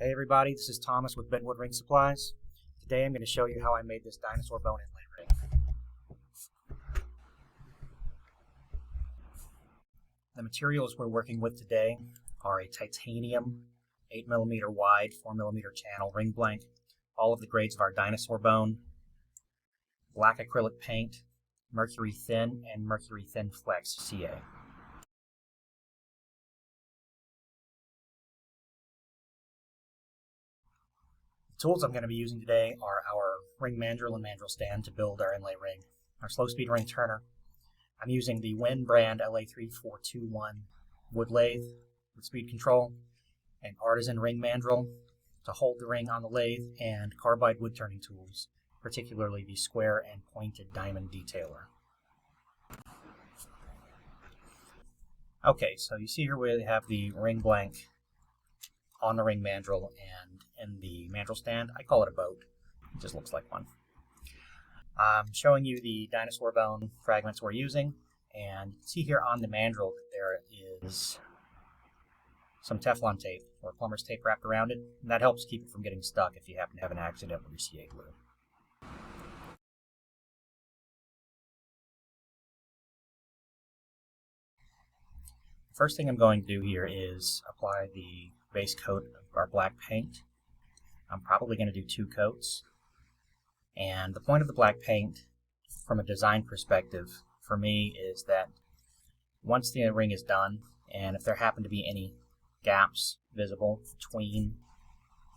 Hey everybody, this is Thomas with Bentwood Ring Supplies. Today I'm going to show you how I made this dinosaur bone inlay ring. The materials we're working with today are a titanium 8mm wide 4mm channel ring blank, all of the grades of our dinosaur bone, black acrylic paint, mercury thin, and mercury thin flex CA. The tools I'm going to be using today are our ring mandrel and mandrel stand to build our inlay ring, our slow speed ring turner. I'm using the Win brand LA3421 wood lathe with speed control, an artisan ring mandrel to hold the ring on the lathe, and carbide wood turning tools, particularly the square and pointed diamond detailer. Okay, so you see here we have the ring blank on the ring mandrel and in the mandrel stand. I call it a boat. It just looks like one. I'm showing you the dinosaur bone fragments we're using, and see here on the mandrel there is some Teflon tape or plumber's tape wrapped around it, and that helps keep it from getting stuck if you happen to have an accident with your CA glue. The first thing I'm going to do here is apply the base coat of our black paint. I'm probably going to do 2 coats. And the point of the black paint, from a design perspective, for me, is that once the ring is done, and if there happen to be any gaps visible between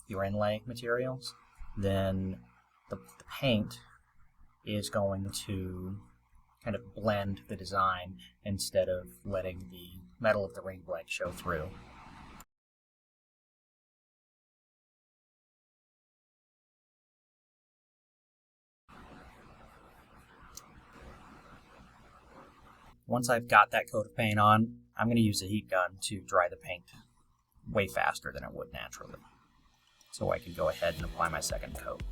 your inlay materials, then the paint is going to kind of blend the design instead of letting the metal of the ring blank show through. Once I've got that coat of paint on, I'm going to use a heat gun to dry the paint way faster than it would naturally, so I can go ahead and apply my second coat.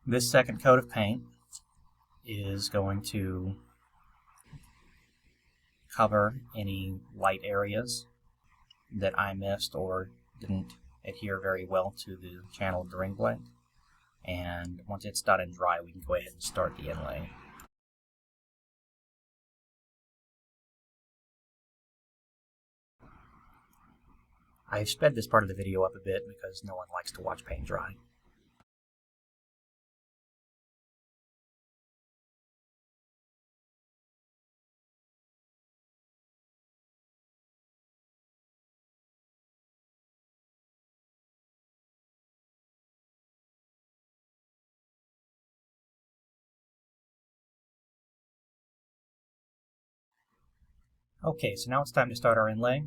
This second coat of paint is going to cover any light areas that I missed or didn't adhere very well to the channel of the ring blank. And once it's done and dry, we can go ahead and start the inlay. I've sped this part of the video up a bit because no one likes to watch paint dry. Okay, so now it's time to start our inlay.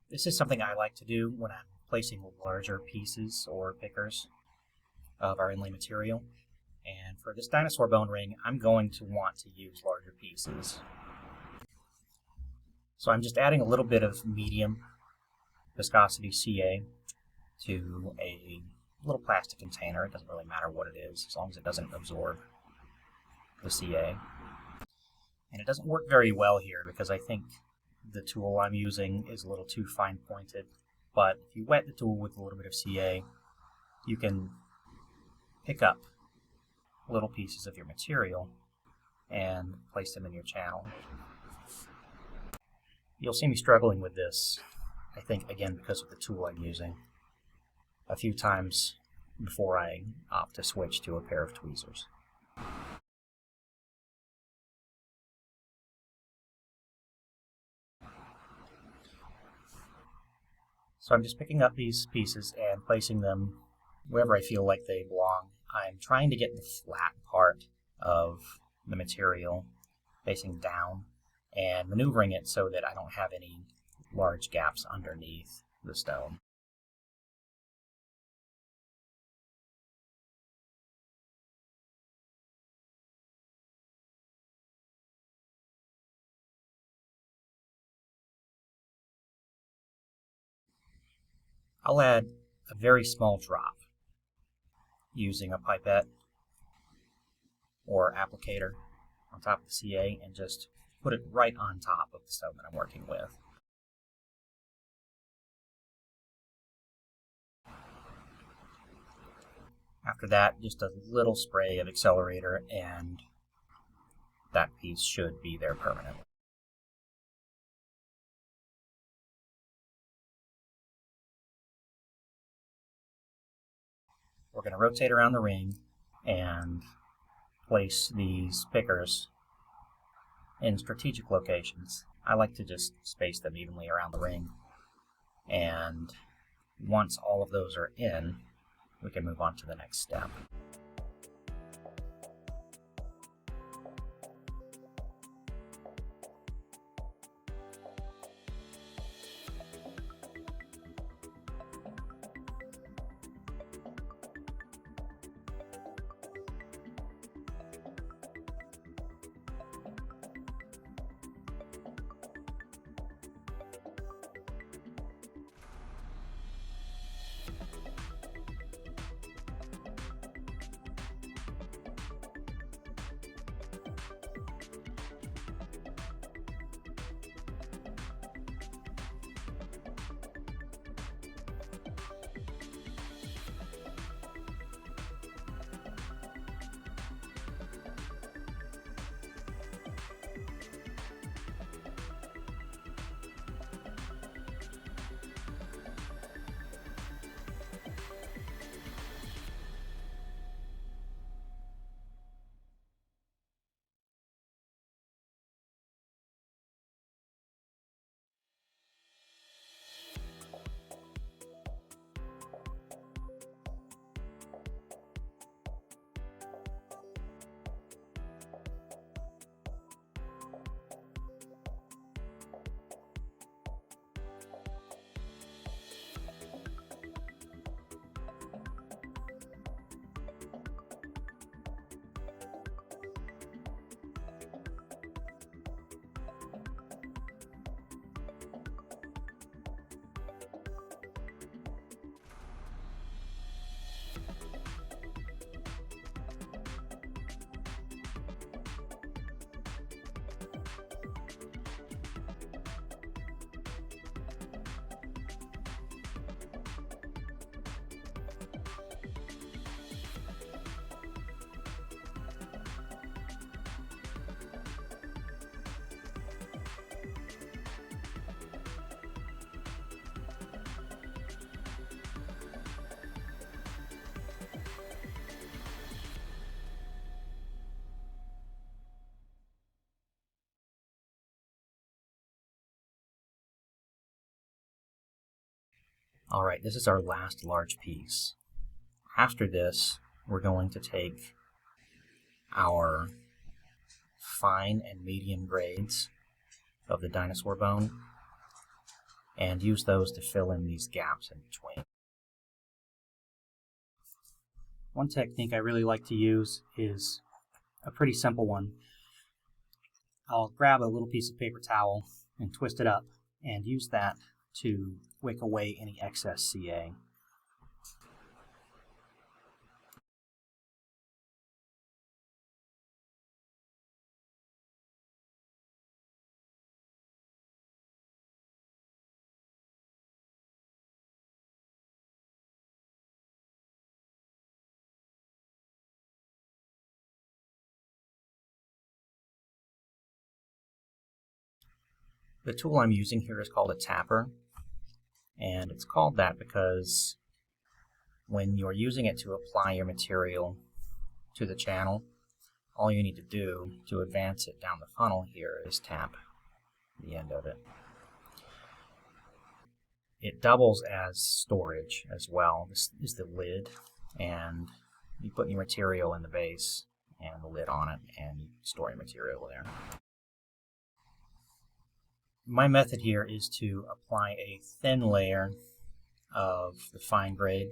This is something I like to do when I'm placing larger pieces or pickers of our inlay material. And for this dinosaur bone ring, I'm going to want to use larger pieces. So I'm just adding a little bit of medium viscosity CA to a little plastic container. It doesn't really matter what it is, as long as it doesn't absorb the CA. And it doesn't work very well here because I think the tool I'm using is a little too fine pointed. But if you wet the tool with a little bit of CA, you can pick up little pieces of your material and place them in your channel. You'll see me struggling with this, I think, again, because of the tool I'm using, a few times before I opt to switch to a pair of tweezers. So I'm just picking up these pieces and placing them wherever I feel like they belong. I'm trying to get the flat part of the material facing down and maneuvering it so that I don't have any large gaps underneath the stone. I'll add a very small drop using a pipette or applicator on top of the CA and just put it right on top of the stone that I'm working with. After that, just a little spray of accelerator and that piece should be there permanently. We're going to rotate around the ring and place these pickers in strategic locations. I like to just space them evenly around the ring, and once all of those are in, we can move on to the next step. Alright, this is our last large piece. After this, we're going to take our fine and medium grades of the dinosaur bone and use those to fill in these gaps in between. One technique I really like to use is a pretty simple one. I'll grab a little piece of paper towel and twist it up and use that to wick away any excess CA. The tool I'm using here is called a tapper, and it's called that because when you're using it to apply your material to the channel, all you need to do to advance it down the funnel here is tap the end of it. It doubles as storage as well. This is the lid, and you put your material in the base and the lid on it and store your material there. My method here is to apply a thin layer of the fine grade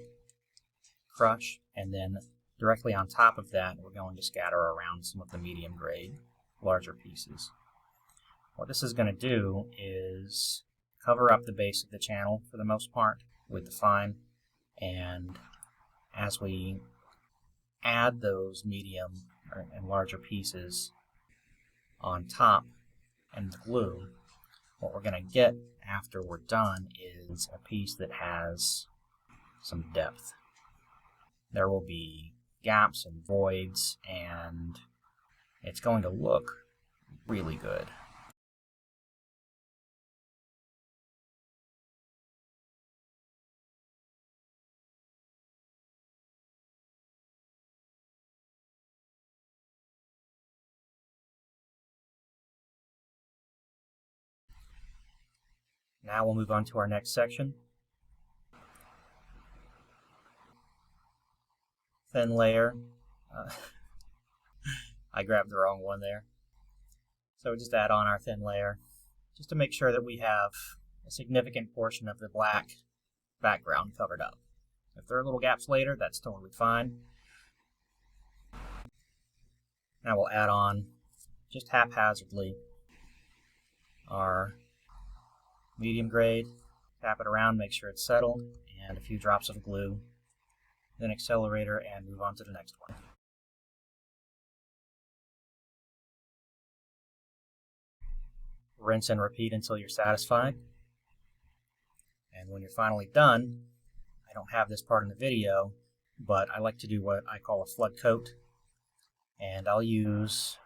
crush, and then directly on top of that we're going to scatter around some of the medium grade larger pieces. What this is going to do is cover up the base of the channel for the most part with the fine, and as we add those medium and larger pieces on top and the glue, what we're going to get after we're done is a piece that has some depth. There will be gaps and voids, and it's going to look really good. Now we'll move on to our next section. Thin layer. I grabbed the wrong one there. So we just add on our thin layer just to make sure that we have a significant portion of the black background covered up. If there are little gaps later, that's totally fine. Now we'll add on, just haphazardly, our medium grade, tap it around, make sure it's settled, and a few drops of glue, then accelerator, and move on to the next one. Rinse and repeat until you're satisfied. And when you're finally done, I don't have this part in the video, but I like to do what I call a flood coat. And I'll use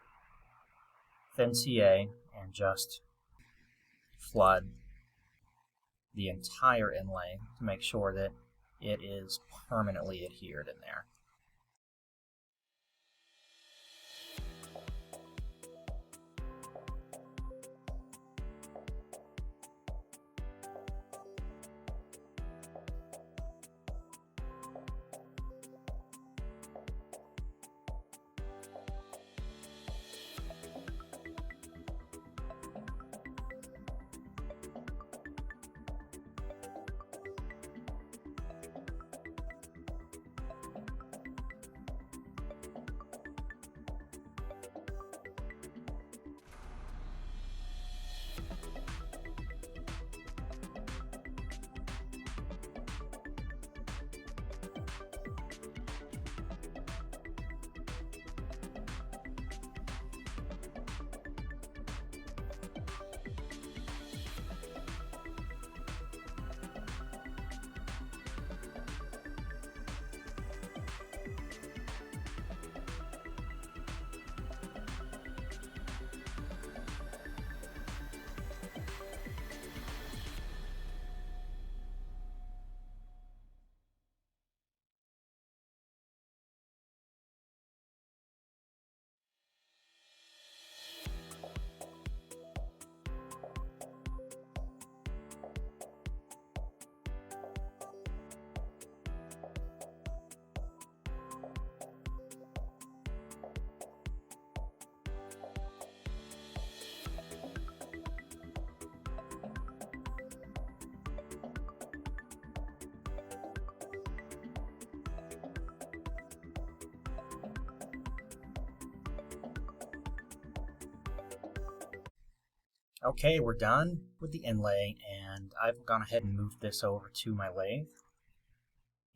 thin CA and just flood the entire inlay to make sure that it is permanently adhered in there. Okay, we're done with the inlay, and I've gone ahead and moved this over to my lathe.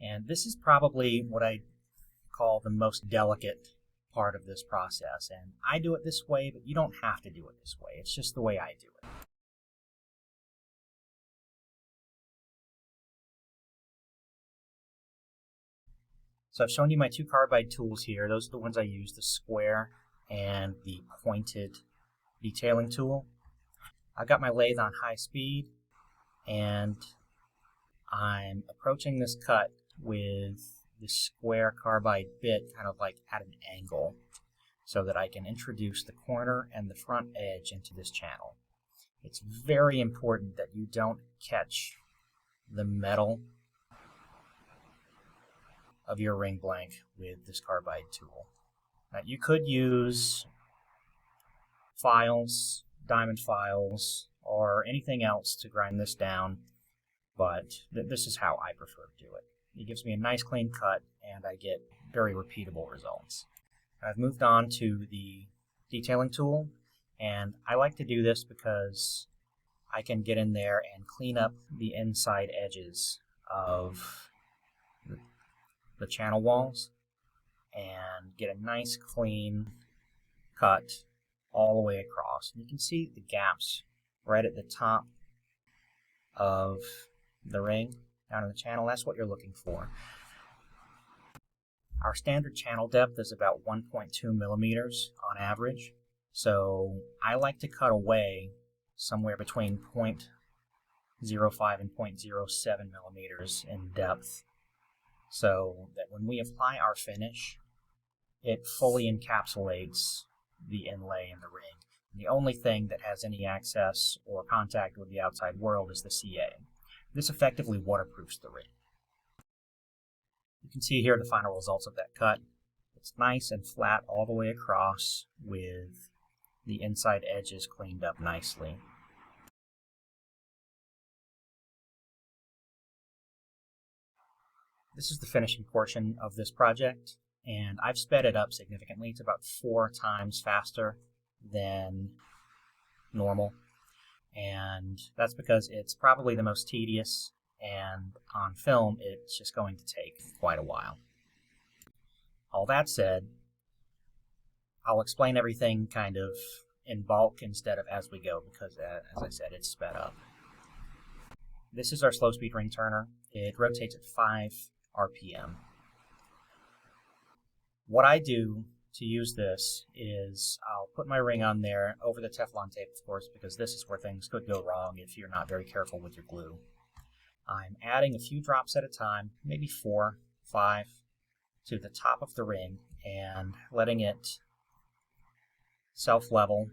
And this is probably what I call the most delicate part of this process. And I do it this way, but you don't have to do it this way. It's just the way I do it. So I've shown you my two carbide tools here. Those are the ones I use, the square and the pointed detailing tool. I've got my lathe on high speed, and I'm approaching this cut with the square carbide bit kind of like at an angle so that I can introduce the corner and the front edge into this channel. It's very important that you don't catch the metal of your ring blank with this carbide tool. Now, you could use files, diamond files, or anything else to grind this down, but this is how I prefer to do it. It gives me a nice clean cut, and I get very repeatable results. I've moved on to the detailing tool, and I like to do this because I can get in there and clean up the inside edges of the channel walls and get a nice clean cut all the way across. And you can see the gaps right at the top of the ring down in the channel. That's what you're looking for. Our standard channel depth is about 1.2 millimeters on average, so I like to cut away somewhere between 0.05 and 0.07 millimeters in depth, so that when we apply our finish, it fully encapsulates the inlay in the ring. And the only thing that has any access or contact with the outside world is the CA. This effectively waterproofs the ring. You can see here the final results of that cut. It's nice and flat all the way across with the inside edges cleaned up nicely. This is the finishing portion of this project, and I've sped it up significantly. It's about 4 times faster than normal, and that's because it's probably the most tedious, and on film it's just going to take quite a while. All that said, I'll explain everything kind of in bulk instead of as we go because, as I said, it's sped up. This is our slow speed ring turner. It rotates at 5 RPM. What I do to use this is I'll put my ring on there over the Teflon tape, of course, because this is where things could go wrong if you're not very careful with your glue. I'm adding a few drops at a time, maybe 4, 5, to the top of the ring and letting it self-level.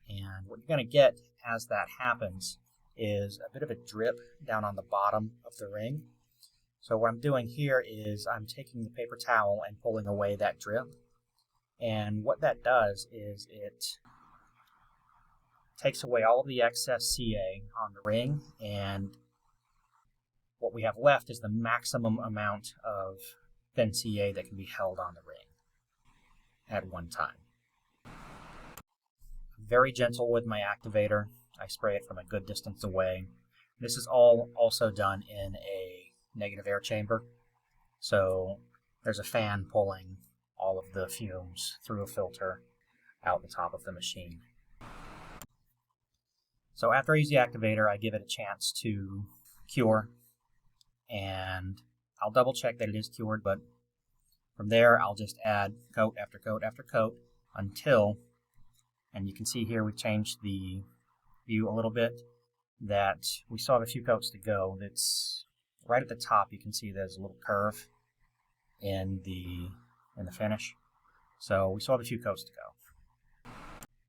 And what you're going to get as that happens is a bit of a drip down on the bottom of the ring. So what I'm doing here is I'm taking the paper towel and pulling away that drip. And what that does is it takes away all of the excess CA on the ring, and what we have left is the maximum amount of thin CA that can be held on the ring at one time. I'm very gentle with my activator. I spray it from a good distance away. This is all also done in a negative air chamber, so there's a fan pulling all of the fumes through a filter out the top of the machine. So after I use the activator, I give it a chance to cure, and I'll double check that it is cured, but from there I'll just add coat after coat after coat until, and you can see here we changed the view a little bit, that we still have a few coats to go. That's right at the top. You can see there's a little curve in the finish, so we still have a few coats to go.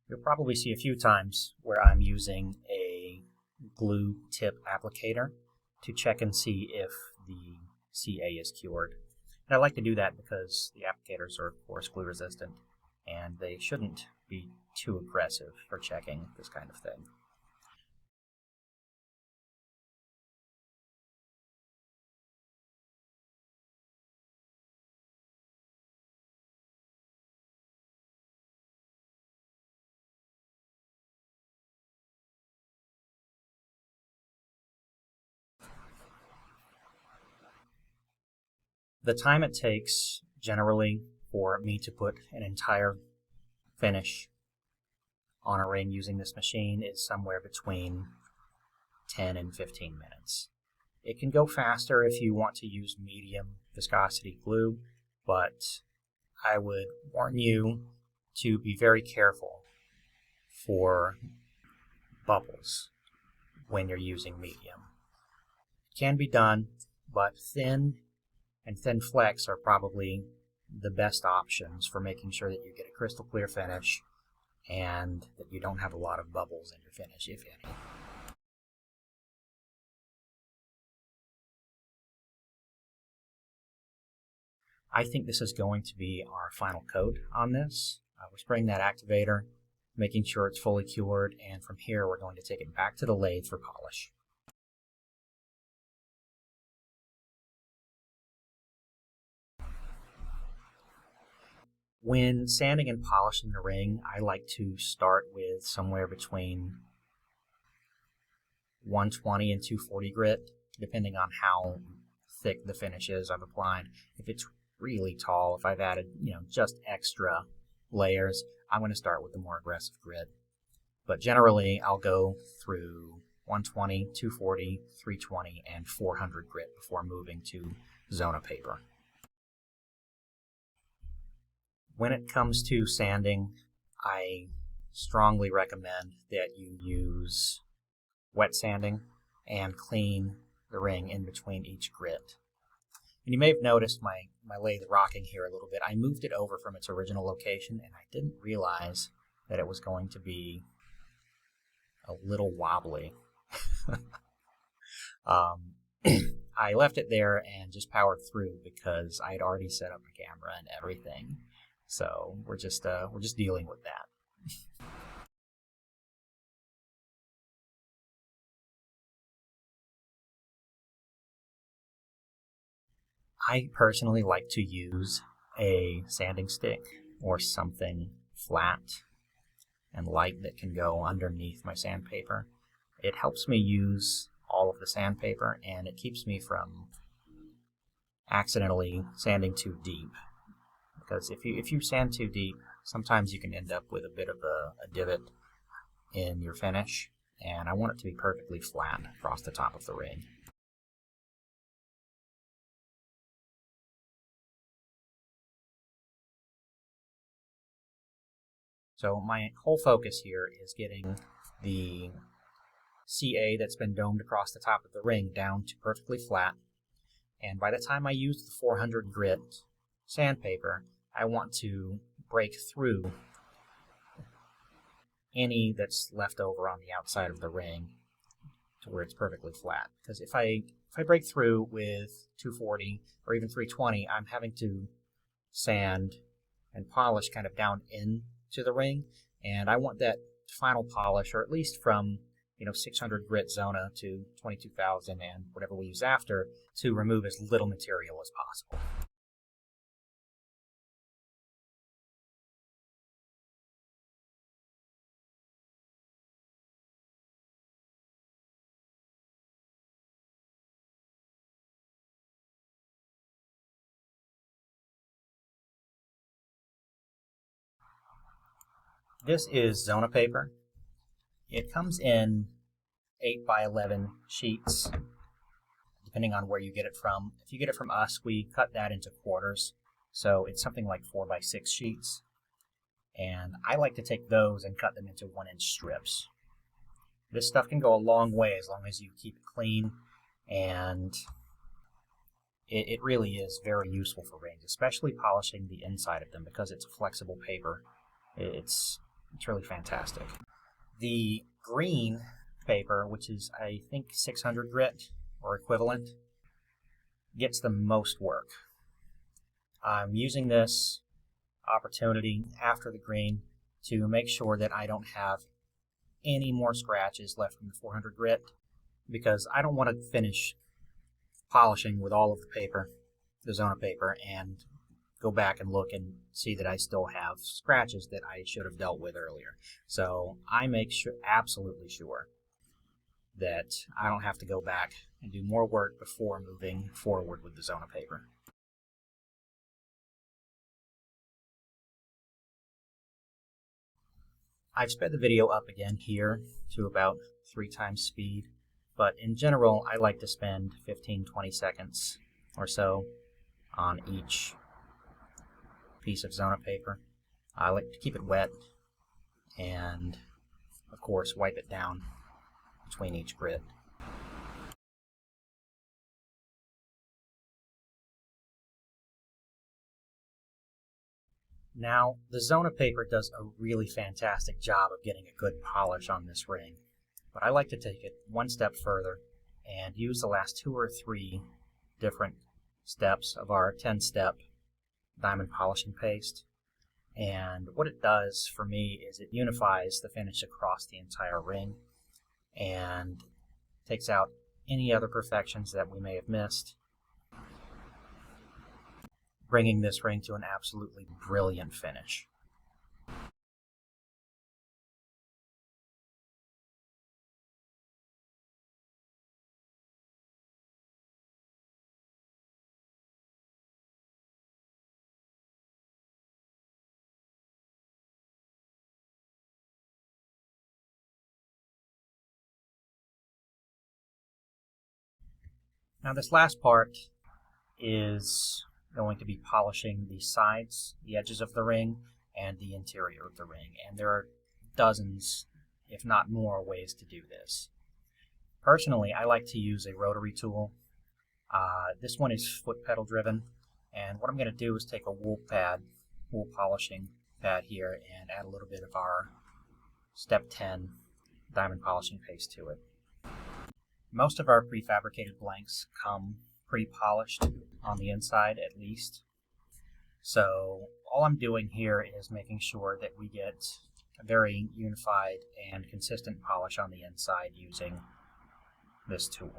You'll probably see a few times where I'm using a glue tip applicator to check and see if the CA is cured. And I like to do that because the applicators are, of course, glue resistant, and they shouldn't be too aggressive for checking this kind of thing. The time it takes generally for me to put an entire finish on a ring using this machine is somewhere between 10 and 15 minutes. It can go faster if you want to use medium viscosity glue, but I would warn you to be very careful for bubbles when you're using medium. It can be done, but thin and thin flecks are probably the best options for making sure that you get a crystal clear finish and that you don't have a lot of bubbles in your finish, if any. I think this is going to be our final coat on this. We're spraying that activator making sure it's fully cured, and from here we're going to take it back to the lathe for polish. When sanding and polishing the ring, I like to start with somewhere between 120 and 240 grit, depending on how thick the finish is I've applied. If it's really tall, if I've added, just extra layers, I'm going to start with the more aggressive grit. But generally, I'll go through 120, 240, 320, and 400 grit before moving to Zona paper. When it comes to sanding, I strongly recommend that you use wet sanding and clean the ring in between each grit. And you may have noticed my lathe rocking here a little bit. I moved it over from its original location, and I didn't realize that it was going to be a little wobbly. I left it there and just powered through because I had already set up the camera and everything. So we're just dealing with that. I personally like to use a sanding stick or something flat and light that can go underneath my sandpaper. It helps me use all of the sandpaper, and it keeps me from accidentally sanding too deep. Because if you sand too deep, sometimes you can end up with a bit of a divot in your finish, and I want it to be perfectly flat across the top of the ring. So my whole focus here is getting the CA that's been domed across the top of the ring down to perfectly flat. And by the time I use the 400 grit sandpaper, I want to break through any that's left over on the outside of the ring to where it's perfectly flat. Because if I break through with 240 or even 320, I'm having to sand and polish kind of down into the ring, and I want that final polish, or at least from 600 grit Zona to 22,000 and whatever we use after, to remove as little material as possible. This is Zona paper. It comes in 8x11 sheets, depending on where you get it from. If you get it from us, we cut that into quarters, so it's something like 4x6 sheets. And I like to take those and cut them into 1-inch strips. This stuff can go a long way as long as you keep it clean, and it really is very useful for rings, especially polishing the inside of them because it's a flexible paper. It's really fantastic. The green paper, which is I think 600 grit or equivalent, gets the most work. I'm using this opportunity after the green to make sure that I don't have any more scratches left from the 400 grit, because I don't want to finish polishing with all of the paper, the Zona paper, and go back and look and see that I still have scratches that I should have dealt with earlier. So I make absolutely sure that I don't have to go back and do more work before moving forward with the Zona paper. I've sped the video up again here to about 3 times speed, but in general I like to spend 15-20 seconds or so on each piece of Zona paper. I like to keep it wet and, of course, wipe it down between each grit. Now, the Zona paper does a really fantastic job of getting a good polish on this ring, but I like to take it one step further and use the last 2 or 3 different steps of our 10-step diamond polishing paste And what it does for me is it unifies the finish across the entire ring and takes out any other perfections that we may have missed, bringing this ring to an absolutely brilliant finish. Now this last part is going to be polishing the sides, the edges of the ring, and the interior of the ring. And there are dozens, if not more, ways to do this. Personally, I like to use a rotary tool. This one is foot pedal driven, and what I'm going to do is take a wool polishing pad here, and add a little bit of our Step 10 diamond polishing paste to it. Most of our prefabricated blanks come pre-polished on the inside at least. So all I'm doing here is making sure that we get a very unified and consistent polish on the inside using this tool.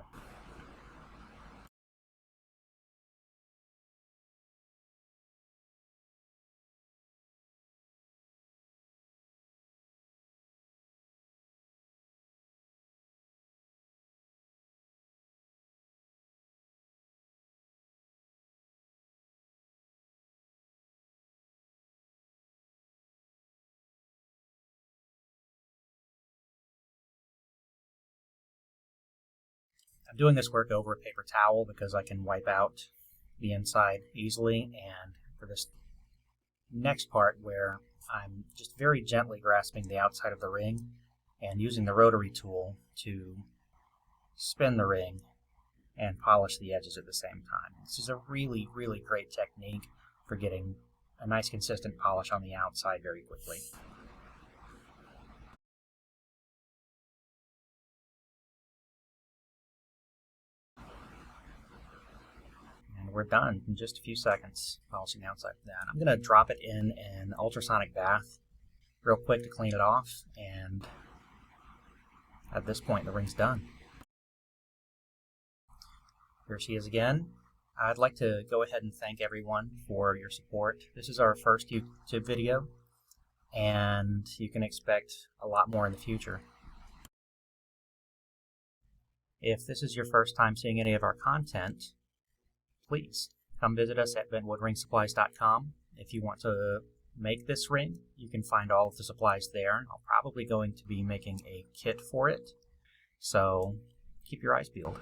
I'm doing this work over a paper towel because I can wipe out the inside easily, and for this next part where I'm just very gently grasping the outside of the ring and using the rotary tool to spin the ring and polish the edges at the same time. This is a really, really great technique for getting a nice consistent polish on the outside very quickly. And we're done in just a few seconds polishing the outside of that. I'm going to drop it in an ultrasonic bath real quick to clean it off, and at this point the ring's done. Here she is again. I'd like to go ahead and thank everyone for your support. This is our first YouTube video, and you can expect a lot more in the future. If this is your first time seeing any of our content, please come visit us at bentwoodringsupplies.com. If you want to make this ring, you can find all of the supplies there. I'm probably going to be making a kit for it, so keep your eyes peeled.